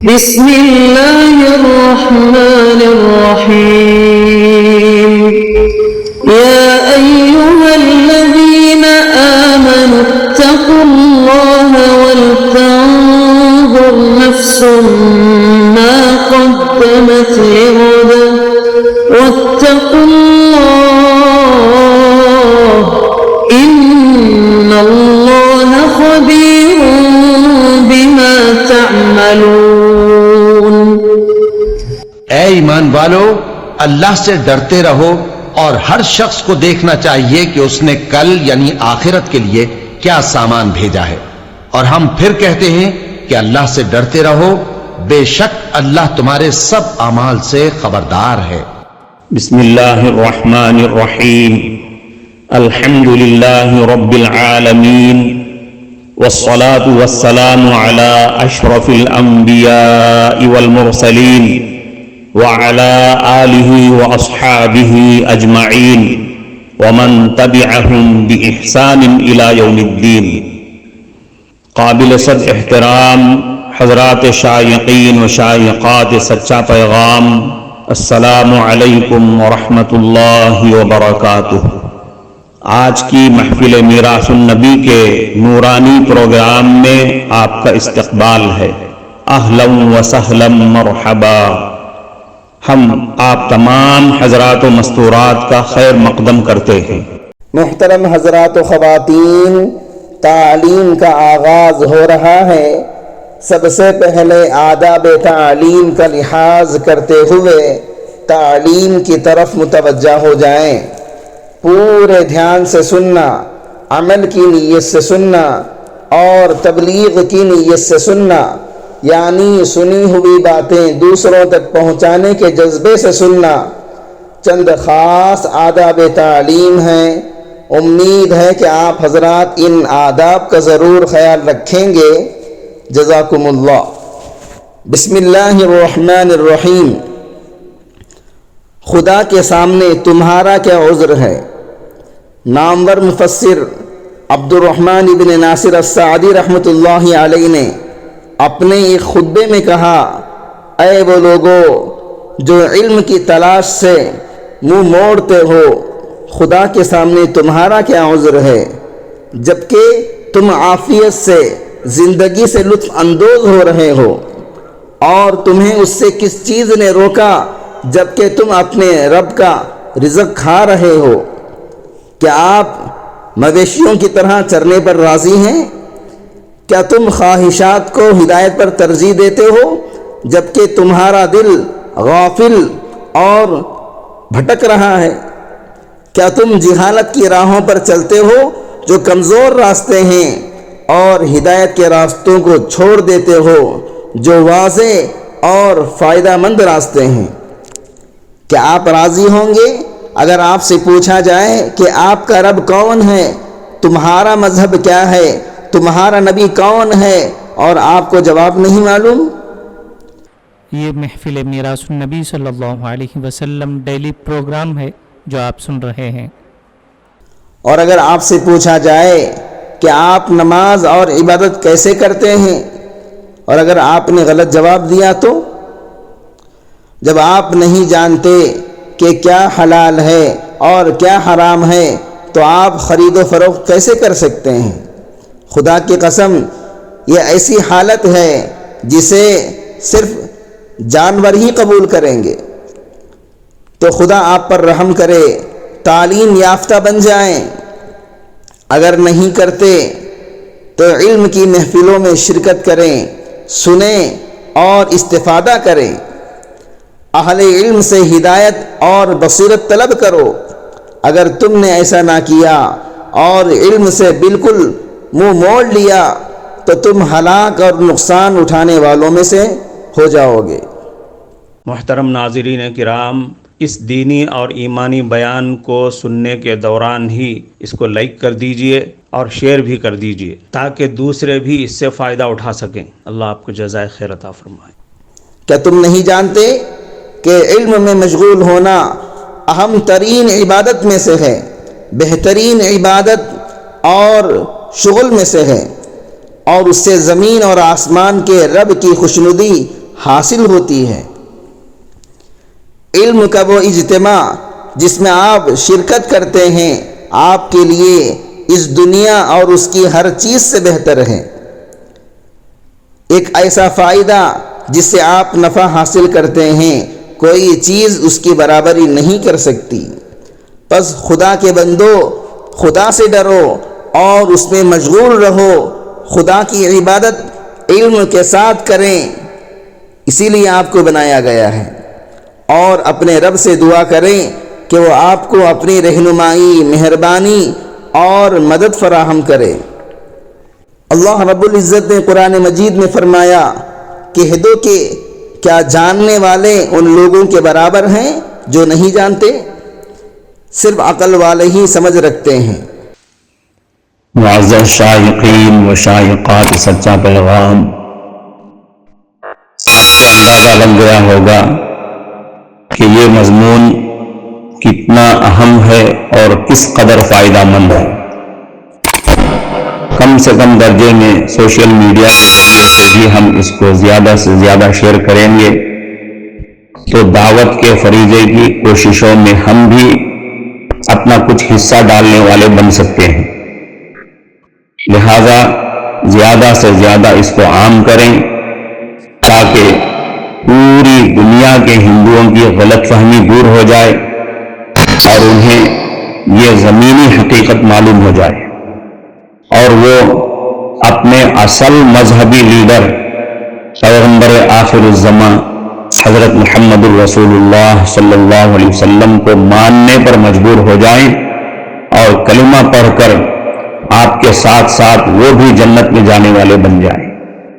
بسم الله الرحمن الرحيم يا أيها الذين آمنوا اتقوا الله ولتنظر نفس ما قدمت لغد واتقوا الله إن الله خبير بما تعملون۔ اے ایمان والو، اللہ سے ڈرتے رہو اور ہر شخص کو دیکھنا چاہیے کہ اس نے کل یعنی آخرت کے لیے کیا سامان بھیجا ہے، اور ہم پھر کہتے ہیں کہ اللہ سے ڈرتے رہو، بے شک اللہ تمہارے سب اعمال سے خبردار ہے۔ بسم اللہ الرحمن الرحیم، الحمد للہ رب العالمین، والصلاة والسلام على اشرف الانبیاء والمرسلین وعلى آلہ واصحابہ اجمعین ومن تبعہم بإحسان الى یوم الدین۔ قابل صد احترام حضرات شائقین و شائقات سچا پیغام، السلام علیکم ورحمۃ اللہ وبرکاتہ۔ آج کی محفل میراث النبی کے نورانی پروگرام میں آپ کا استقبال ہے۔ اہلا و سہلا مرحبا۔ ہم آپ تمام حضرات و مستورات کا خیر مقدم کرتے ہیں۔ محترم حضرات و خواتین، تعلیم کا آغاز ہو رہا ہے۔ سب سے پہلے آداب تعلیم کا لحاظ کرتے ہوئے تعلیم کی طرف متوجہ ہو جائیں۔ پورے دھیان سے سننا، عمل کی نیت سے سننا اور تبلیغ کی نیت سے سننا، یعنی سنی ہوئی باتیں دوسروں تک پہنچانے کے جذبے سے سننا۔ چند خاص آداب تعلیم ہیں، امید ہے کہ آپ حضرات ان آداب کا ضرور خیال رکھیں گے۔ جزاکم اللہ۔ بسم اللہ الرحمن الرحیم۔ خدا کے سامنے تمہارا کیا عذر ہے؟ نامور مفسر عبد الرحمن بن ناصر السعدی رحمۃ اللہ علیہ نے اپنے ایک خطبے میں کہا، اے وہ لوگو جو علم کی تلاش سے منہ موڑتے ہو، خدا کے سامنے تمہارا کیا عذر ہے جبکہ تم عافیت سے زندگی سے لطف اندوز ہو رہے ہو، اور تمہیں اس سے کس چیز نے روکا جبکہ تم اپنے رب کا رزق کھا رہے ہو؟ کیا آپ مویشیوں کی طرح چرنے پر راضی ہیں؟ کیا تم خواہشات کو ہدایت پر ترجیح دیتے ہو جبکہ تمہارا دل غافل اور بھٹک رہا ہے؟ کیا تم جہالت کی راہوں پر چلتے ہو جو کمزور راستے ہیں، اور ہدایت کے راستوں کو چھوڑ دیتے ہو جو واضح اور فائدہ مند راستے ہیں؟ کیا آپ راضی ہوں گے اگر آپ سے پوچھا جائے کہ آپ کا رب کون ہے، تمہارا مذہب کیا ہے، تمہارا نبی کون ہے، اور آپ کو جواب نہیں معلوم؟ یہ محفل میراث النبی صلی اللہ علیہ وسلم ڈیلی پروگرام ہے جو آپ سن رہے ہیں۔ اور اگر آپ سے پوچھا جائے کہ آپ نماز اور عبادت کیسے کرتے ہیں، اور اگر آپ نے غلط جواب دیا تو؟ جب آپ نہیں جانتے کہ کیا حلال ہے اور کیا حرام ہے تو آپ خرید و فروخت کیسے کر سکتے ہیں؟ خدا کی قسم، یہ ایسی حالت ہے جسے صرف جانور ہی قبول کریں گے۔ تو خدا آپ پر رحم کرے، تعلیم یافتہ بن جائیں۔ اگر نہیں کرتے تو علم کی محفلوں میں شرکت کریں، سنیں اور استفادہ کریں۔ اہل علم سے ہدایت اور بصیرت طلب کرو۔ اگر تم نے ایسا نہ کیا اور علم سے بالکل منہ موڑ لیا تو تم ہلاک اور نقصان اٹھانے والوں میں سے ہو جاؤ گے۔ محترم ناظرین کرام، اس دینی اور ایمانی بیان کو سننے کے دوران ہی اس کو لائک کر دیجئے اور شیئر بھی کر دیجئے تاکہ دوسرے بھی اس سے فائدہ اٹھا سکیں۔ اللہ آپ کو جزائے خیر عطا فرمائے۔ کیا تم نہیں جانتے کہ علم میں مشغول ہونا اہم ترین عبادت میں سے ہے، بہترین عبادت اور شغل میں سے ہے، اور اس سے زمین اور آسمان کے رب کی خوشنودی حاصل ہوتی ہے۔ علم کا وہ اجتماع جس میں آپ شرکت کرتے ہیں آپ کے لیے اس دنیا اور اس کی ہر چیز سے بہتر ہے۔ ایک ایسا فائدہ جس سے آپ نفع حاصل کرتے ہیں کوئی چیز اس کی برابری نہیں کر سکتی۔ پس خدا کے بندو، خدا سے ڈرو اور اس میں مشغول رہو، خدا کی عبادت علم کے ساتھ کریں، اسی لیے آپ کو بنایا گیا ہے۔ اور اپنے رب سے دعا کریں کہ وہ آپ کو اپنی رہنمائی، مہربانی اور مدد فراہم کرے۔ اللہ رب العزت نے قرآن مجید میں فرمایا، کہہ دو کہ کیا جاننے والے ان لوگوں کے برابر ہیں جو نہیں جانتے؟ صرف عقل والے ہی سمجھ رکھتے ہیں۔ معزز شائقین و شائقات سچا پیغام، اندازہ لگ گیا ہوگا کہ یہ مضمون کتنا اہم ہے اور کس قدر فائدہ مند ہے۔ کم سے کم درجے میں سوشل میڈیا کے ذریعے سے بھی ہم اس کو زیادہ سے زیادہ شیئر کریں گے تو دعوت کے فریضے کی کوششوں میں ہم بھی اپنا کچھ حصہ ڈالنے والے بن سکتے ہیں۔ لہذا زیادہ سے زیادہ اس کو عام کریں تاکہ پوری دنیا کے ہندوؤں کی غلط فہمی دور ہو جائے اور انہیں یہ زمینی حقیقت معلوم ہو جائے اور وہ اپنے اصل مذہبی لیڈر پیغمبر آخر الزماں حضرت محمد الرسول اللہ صلی اللہ علیہ وسلم کو ماننے پر مجبور ہو جائیں اور کلمہ پڑھ کر آپ کے ساتھ ساتھ وہ بھی جنت میں جانے والے بن جائیں۔